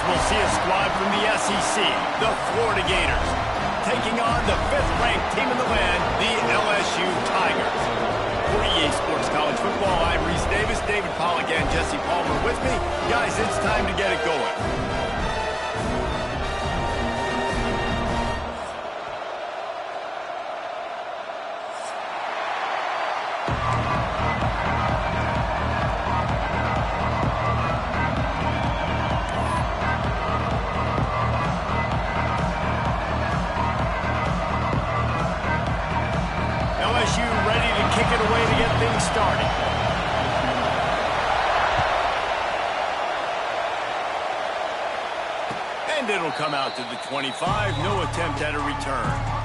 we'll see a squad from the SEC, the Florida Gators, taking on the 5th-ranked team in the land, the LSU Tigers. For EA Sports College Football, I'm Reese Davis, David Pollack, and Jesse Palmer with me. Guys, it's time to get it going. LSU ready to kick it away to get things started. And it'll come out to the 25. No attempt at a return.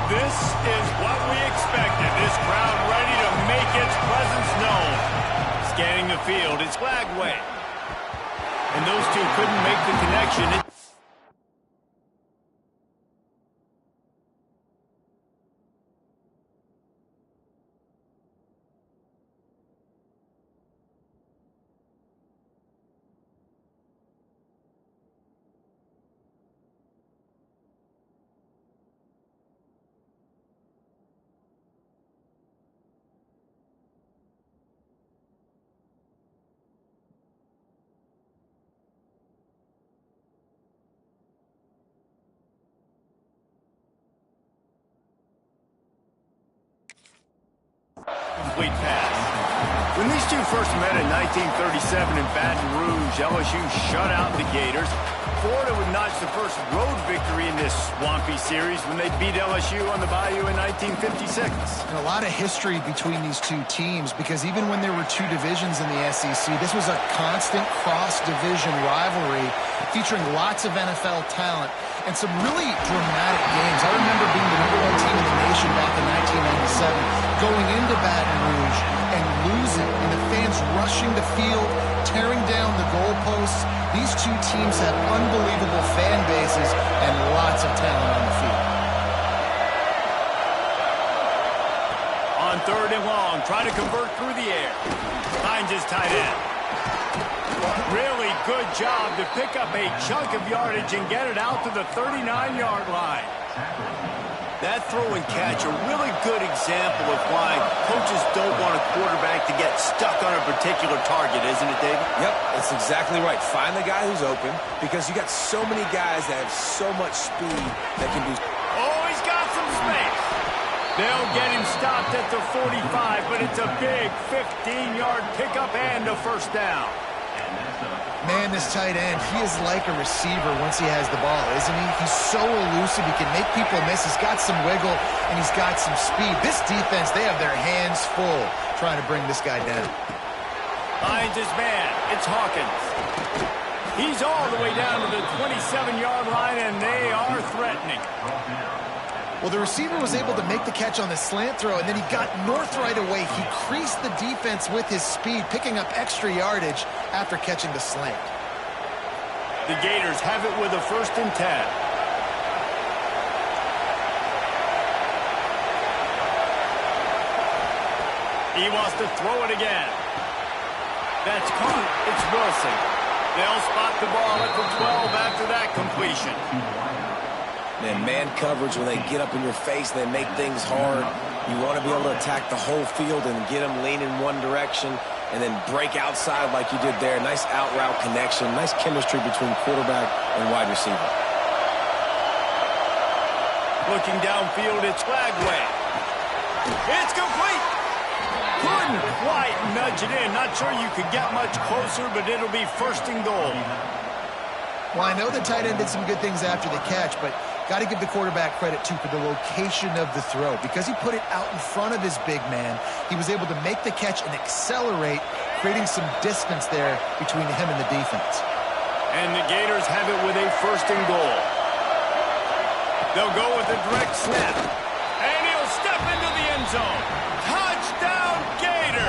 This is what we expected. This crowd ready to make its presence known. Scanning the field, it's flag way. And those two couldn't make the connection. Complete pass. When these two first met in 1937 in Baton Rouge, LSU shut out the Gators. Florida would notch the first road victory in this swampy series when they beat LSU on the Bayou in 1956. And a lot of history between these two teams, because even when there were two divisions in the SEC, this was a constant cross-division rivalry featuring lots of NFL talent and some really dramatic games. I remember being the #1 team in the nation back in 1997, going into Baton Rouge and losing, and the fans rushing the field, tearing down the goalposts. These two teams have unbelievable fan bases and lots of talent on the field. On 3rd and long, try to convert through the air. Finds his tight end. Really good job to pick up a chunk of yardage and get it out to the 39-yard line. That throw and catch, a really good example of why coaches don't want a quarterback to get stuck on a particular target, isn't it, David? Yep, that's exactly right. Find the guy who's open, because you got so many guys that have so much speed that can do... Oh, he's got some space. They'll get him stopped at the 45, but it's a big 15-yard pickup and a first down. Man, this tight end, he is like a receiver once he has the ball, isn't he? He's so elusive. He can make people miss. He's got some wiggle, and he's got some speed. This defense, they have their hands full trying to bring this guy down. Finds his man. It's Hawkins. He's all the way down to the 27-yard line, and they are threatening. Well, the receiver was able to make the catch on the slant throw, and then he got north right away. He creased the defense with his speed, picking up extra yardage after catching the slant. The Gators have it with a 1st and 10. He wants to throw it again. That's caught. It's Wilson. They'll spot the ball at the 12 after that completion. Man coverage, when they get up in your face, they make things hard. You want to be able to attack the whole field and get them lean in one direction and then break outside like you did there. Nice out route connection, nice chemistry between quarterback and wide receiver. Looking downfield, it's Flagway. It's complete. Couldn't quite nudge it in. Not sure you could get much closer, but it'll be 1st and goal. Well, I know the tight end did some good things after the catch, but got to give the quarterback credit, too, for the location of the throw. Because he put it out in front of his big man, he was able to make the catch and accelerate, creating some distance there between him and the defense. And the Gators have it with a 1st and goal. They'll go with a direct snap. And he'll step into the end zone. Touchdown, Gators!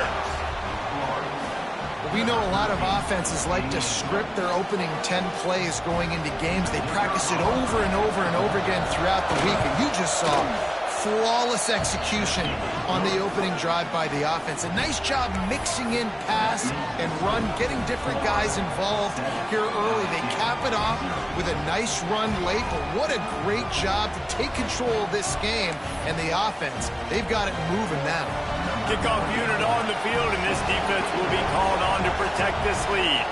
of offenses like to script their opening 10 plays going into games. They practice it over and over and over again throughout the week, and you just saw flawless execution on the opening drive by the offense. A nice job mixing in pass and run, getting different guys involved here early. They cap it off with a nice run late, but what a great job to take control of this game. And the offense, they've got it moving now. Kickoff unit on the field, and this defense will be called on to protect this lead.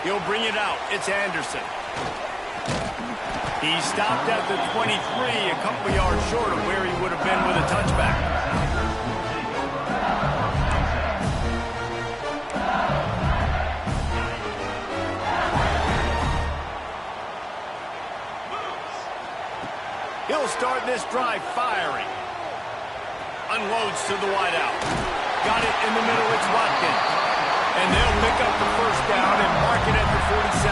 He'll bring it out. It's Anderson. He stopped at the 23, a couple yards short of where he would have been with a touchback. He'll start this drive firing. Unloads to the wideout. Got it in the middle. It's Watkins. And they'll pick up the first down and mark it at the 47.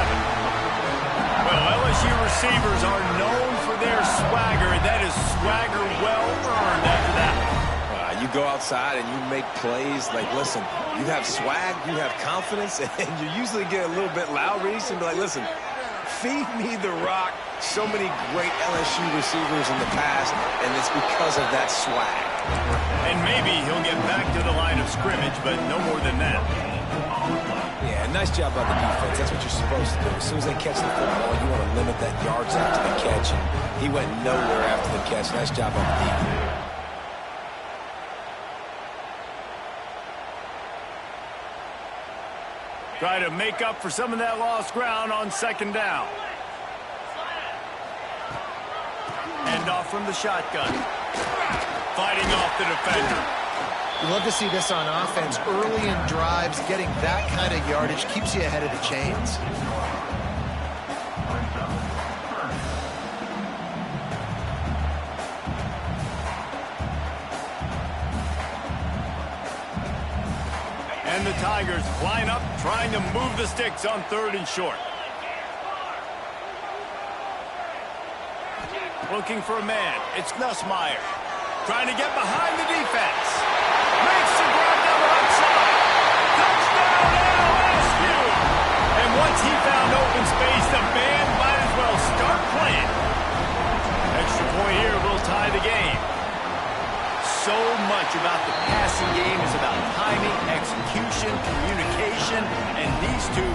Well, LSU receivers are known for their swagger, and that is swagger well earned after that. You go outside and you make plays. Like, listen, you have swag, you have confidence, and you usually get a little bit loud, Reese, and be like, listen, feed me the rock. So many great LSU receivers in the past, and it's because of that swag. And maybe he'll get back to the line of scrimmage, but no more than that. Yeah, nice job by the defense. That's what you're supposed to do. As soon as they catch the football, you want to limit that yards after the catch, and he went nowhere after the catch. Nice job by the defense. Try to make up for some of that lost ground on second down. Hand off from the shotgun. Fighting off the defender. You love to see this on offense. Early in drives, getting that kind of yardage keeps you ahead of the chains. And the Tigers line up, trying to move the sticks on 3rd and short. Looking for a man. It's Nussmeier. Trying to get behind the defense. Makes the grab down the right side. Touchdown LSU! And once he found open space, the band might as well start playing. Extra point here will tie the game. So much about the passing game is about timing, execution, communication, and these two,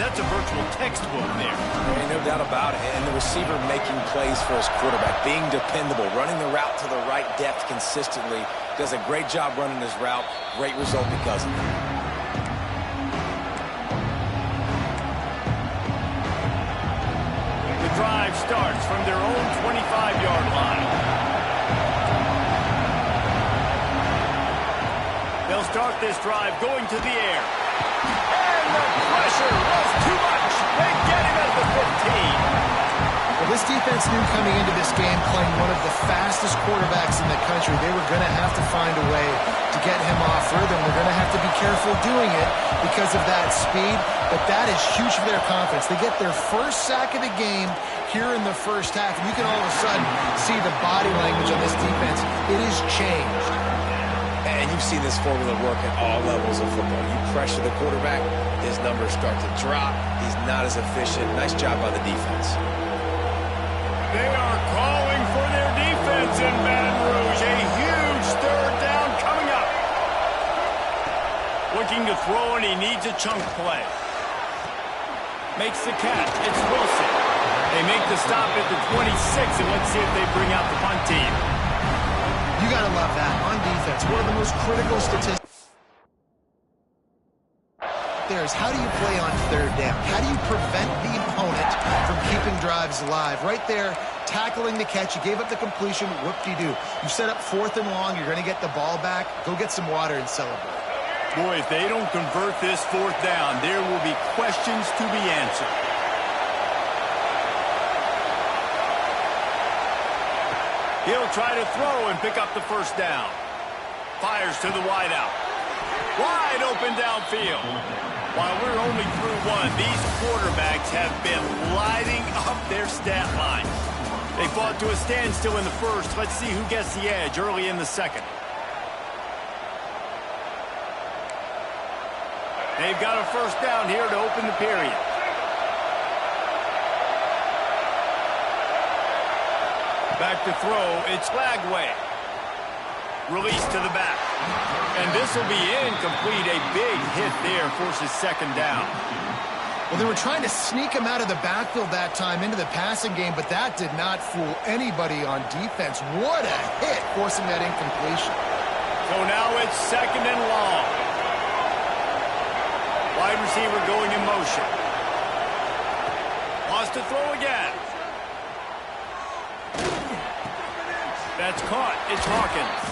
that's a virtual textbook there. Ain't no doubt about it. And the receiver making plays for his quarterback, being dependable, running the route to the right depth consistently, does a great job running his route. Great result because of it. The drive starts from their own 25-yard line. They'll start this drive going to the air. And the pressure was too much. They get him at the 15. Well, this defense knew coming into this game, playing one of the fastest quarterbacks in the country, they were going to have to find a way to get him off rhythm. They're going to have to be careful doing it because of that speed, but that is huge for their confidence. They get their first sack of the game here in the first half, and you can all of a sudden see the body language on this defense. It has changed. And you've seen this formula work at all levels of football. You pressure the quarterback, his numbers start to drop. He's not as efficient. Nice job by the defense. They are calling for their defense in Baton Rouge. A huge 3rd down coming up. Looking to throw, and he needs a chunk play. Makes the catch. It's Wilson. They make the stop at the 26, and let's see if they bring out the punt team. You got to love that on defense. One of the most critical statistics there is how do you play on 3rd down? How do you prevent the opponent from keeping drives alive? Right there, tackling the catch. You gave up the completion. Whoop-de-doo. You set up 4th and long. You're going to get the ball back. Go get some water and celebrate. Boy, if they don't convert this 4th down, there will be questions to be answered. He'll try to throw and pick up the first down. Fires to the wideout. Wide open downfield. While we're only through one, these quarterbacks have been lighting up their stat line. They fought to a standstill in the first. Let's see who gets the edge early in the second. They've got a first down here to open the period. Back to throw, it's Lagway. Release to the back. And this will be incomplete. A big hit there forces second down. Well, they were trying to sneak him out of the backfield that time into the passing game, but that did not fool anybody on defense. What a hit, forcing that incompletion. So now it's second and long. Wide receiver going in motion. Wants to throw again. That's caught. It's Hawkins.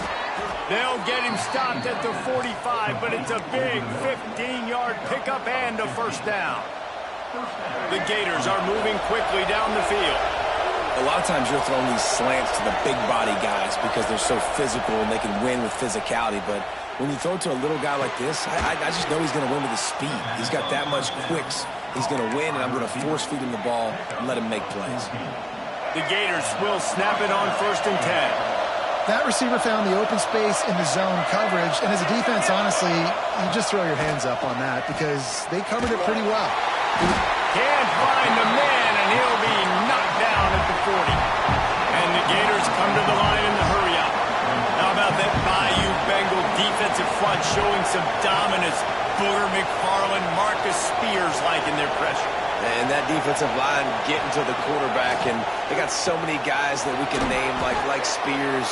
They'll get him stopped at the 45, but it's a big 15-yard pickup and a first down. The Gators are moving quickly down the field. A lot of times you're throwing these slants to the big body guys because they're so physical and they can win with physicality. But when you throw it to a little guy like this, I just know he's going to win with his speed. He's got that much quicks. He's going to win, and I'm going to force feed him the ball and let him make plays. The Gators will snap it on 1st and 10. That receiver found the open space in the zone coverage, and as a defense, honestly, you just throw your hands up on that because they covered it pretty well. Can't find the man, and he'll be knocked down at the 40. And the Gators come to the line in the hurry-up. How about that Bayou Bengal defensive front showing some dominance? Booger McFarland, Marcus Spears liking their pressure. And that defensive line getting to the quarterback, and they got so many guys that we can name, like Spears,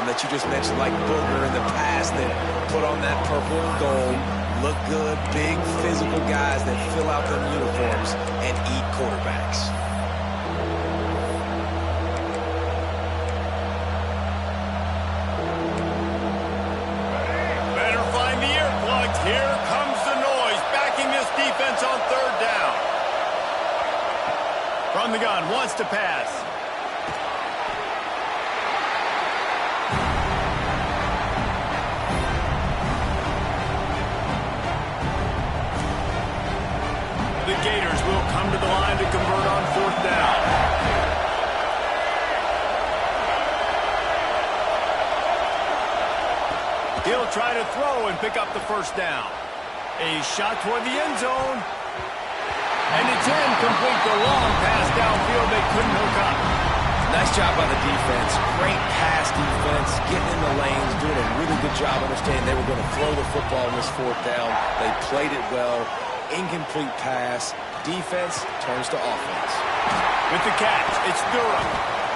that you just mentioned, like Booger in the past, that put on that purple and gold, look good, big, physical guys that fill out them uniforms and eat quarterbacks. Better find the earplugs. Here comes the noise, backing this defense on 3rd down. From the gun, wants to pass. The Gators will come to the line to convert on 4th down. He'll try to throw and pick up the first down. A shot toward the end zone. And it's incomplete. The long pass downfield they couldn't hook up. Nice job by the defense. Great pass defense, getting in the lanes, doing a really good job understanding they were going to throw the football in this 4th down. They played it well. Incomplete pass. Defense turns to offense. With the catch, it's Durham.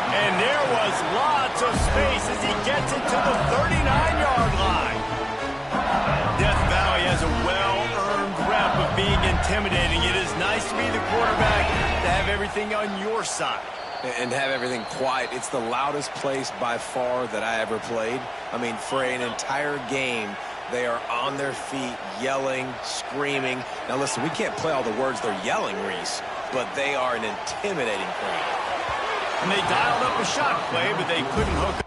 And there was lots of space as he gets it to the 39-yard line. Death Valley has a well-earned rep of being intimidating. It is nice to be the quarterback, to have everything on your side. And have everything quiet. It's the loudest place by far that I ever played. I mean, for an entire game, they are on their feet, yelling, screaming. Now, listen, we can't play all the words they're yelling, Reese, but they are an intimidating crowd. And they dialed up a shot play, but they couldn't hook up.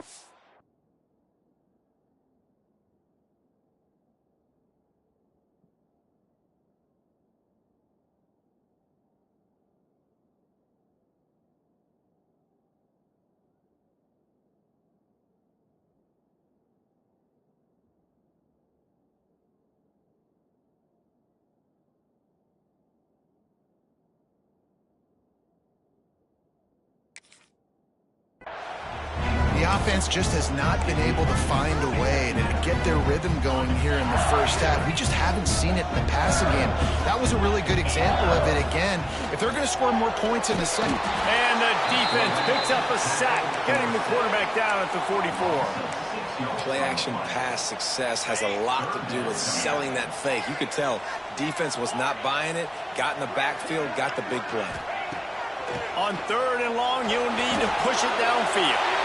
The offense just has not been able to find a way to get their rhythm going here in the first half. We just haven't seen it in the passing game. That was a really good example of it again. If they're going to score more points in the second. And the defense picks up a sack, getting the quarterback down at the 44. Play-action pass success has a lot to do with selling that fake. You could tell defense was not buying it, got in the backfield, got the big play. On 3rd and long, you'll need to push it downfield.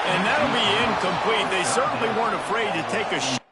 And that'll be incomplete. They certainly weren't afraid to take a shot.